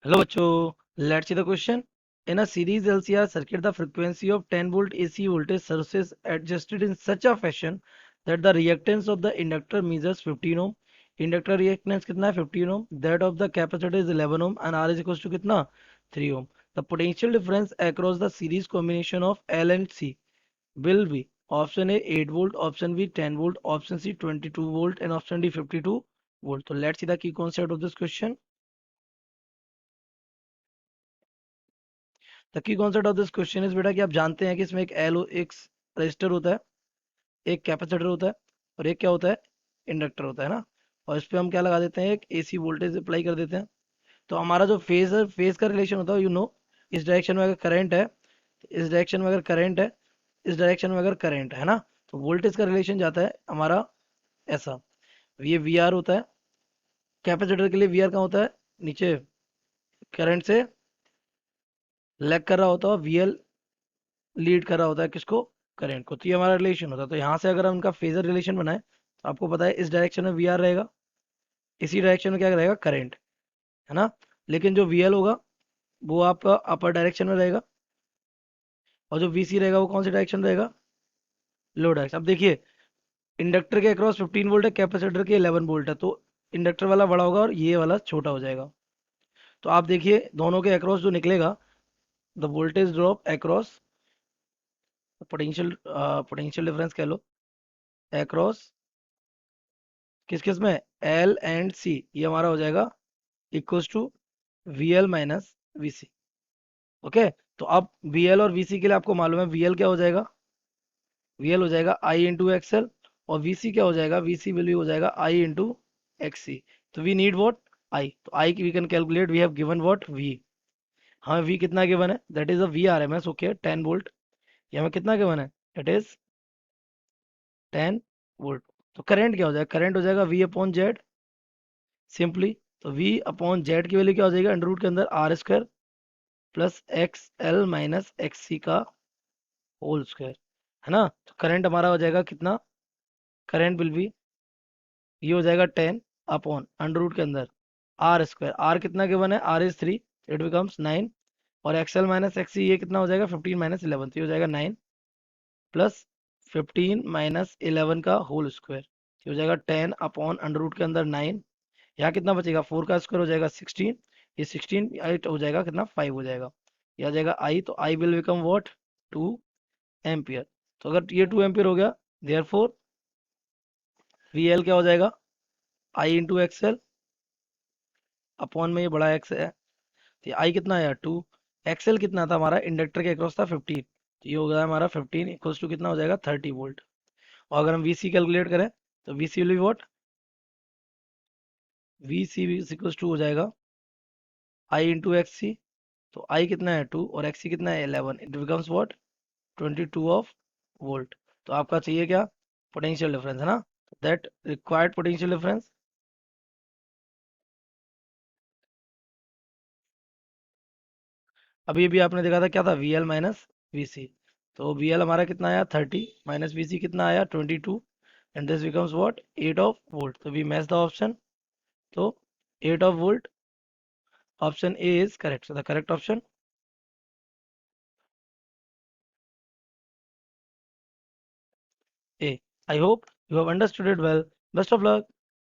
Hello, Bacho. Let's see the question. In a series LCR circuit, the frequency of 10 volt AC voltage sources adjusted in such a fashion that the reactance of the inductor measures 15 ohm. Inductor reactance कितना है 15 ohm. That of the capacitor is 11 ohm and R is equals to कितना 3 ohm. The potential difference across the series combination of L and C will be option A 8 volt, option B 10 volt, option C 22 volt, and option D 52 volt. So let's see the key concept of this question. The key concept of this question is बेटा कि आप जानते हैं कि इसमें एक register होता है, एक कैपेसिटर होता है और एक क्या होता है, इंडक्टर होता है ना। और इस पे हम क्या लगा देते हैं, एक एसी वोल्टेज अप्लाई कर देते हैं। तो हमारा जो फेज है, फेज का रिलेशन होता है, इस डायरेक्शन में अगर करंट है, इस डायरेक्शन में अगर करंट है, इस डायरेक्शन में अगर करंट है ना, तो वोल्टेज का रिलेशन जाता है हमारा ऐसा। ये वी आर होता है, कैपेसिटर के लिए वी आर का होता है नीचे करंट से लैग कर रहा होता है, वीएल लीड कर रहा होता है किसको, करंट को। तो ये हमारा रिलेशन होता है। तो यहाँ से अगर हम उनका फेजर रिलेशन बनाए तो आपको पता है इस डायरेक्शन में वी आर रहेगा, इसी डायरेक्शन में क्या रहेगा, करंट, है ना। लेकिन जो वी एल होगा वो आपका अपर डायरेक्शन में रहेगा, और जो वी सी रहेगा वो कौन सी डायरेक्शन रहेगा, लो डायरेक्शन। अब देखिए, इंडक्टर के अक्रॉस 15 वोल्ट है, कैपेसिटर के 11 वोल्ट है, तो इंडक्टर वाला बड़ा होगा और ये वाला छोटा हो जाएगा। तो आप देखिए दोनों के अक्रॉस जो निकलेगा, the voltage drop across potential, potential difference कह लो, अक्रॉस किस किस में, एल एंड सी, ये हमारा हो जाएगा equals to V L minus V C. Okay. तो अब वी एल और वी सी के लिए आपको मालूम है वी एल क्या हो जाएगा, वी एल हो जाएगा आई इंटू एक्सएल, और वी सी क्या हो जाएगा, वी सी वैल्यू हो जाएगा आई इंटू एक्स सी। तो वी नीड वॉट, आई। तो आई की we can calculate, we have given what, we. हमें वी कितना गिवन है, that is a V R M S, okay 10 volt. ये हमें कितना गिवन है, दैट इज 10 वोल्ट। तो करंट क्या हो जाएगा, करंट हो जाएगा वी अपॉन जेड, सिंपली। तो v अपॉन जेड की वैल्यू क्या हो जाएगी, अंडर रूट के अंदर R square plus X L minus X C का होल स्क्वायर, है ना। तो करंट हमारा हो जाएगा कितना, करंट विल बी, ये हो जाएगा 10 अपॉन अंडर रूट के अंदर आर स्क्वायर, आर कितना गिवन है, आर इज 3, इट बिकम्स 9, और एक्सएल माइनस एक्स सी ये कितना हो जाएगा 15 माइनस 11, तो ये हो जाएगा 9 प्लस 15 माइनस 11 का होल स्क्वायर, ये हो जाएगा 10 अपॉन अंडर रूट के अंदर 9। यहाँ कितना बचेगा, 4 का स्क्वायर हो जाएगा 16, ये 16 8 हो जाएगा कितना, 5 हो जाएगा। ये आ जाएगा आई, तो I will become what, 2 ampere. तो अगर ये 2 एम्पियर हो गया, देयरफॉर वी एल क्या हो जाएगा, आई इंटू एक्सएल अपॉन में ये बड़ा एक्स है, तो आई कितना आया 2, एक्सएल कितना था हमारा, इंडक्टर के अक्रॉस था 15, तो ये हो गया हमारा 15 इक्वल्स टू कितना हो जाएगा 30 वोल्ट। और अगर हम वीसी कैलकुलेट करें तो VC will be what, VC equals to हो जाएगा आई इंटू एक्स सी। तो आई कितना है 2 और एक्स सी कितना है 11, it becomes what 22 of volt. तो आपका चाहिए क्या, पोटेंशियल डिफरेंस, है ना। दैट रिक्वायर्ड पोटेंशियल डिफरेंस, अभी भी आपने देखा था क्या था, वी एल माइनस वी सी। तो वी एल हमारा कितना आया 30, माइनस वी सी कितना आया 22, and this becomes what 8 of volt. तो वी मैच द ऑप्शन, तो 8 of volt, option A is correct. So the correct option A. I hope you have understood it well. Best of luck.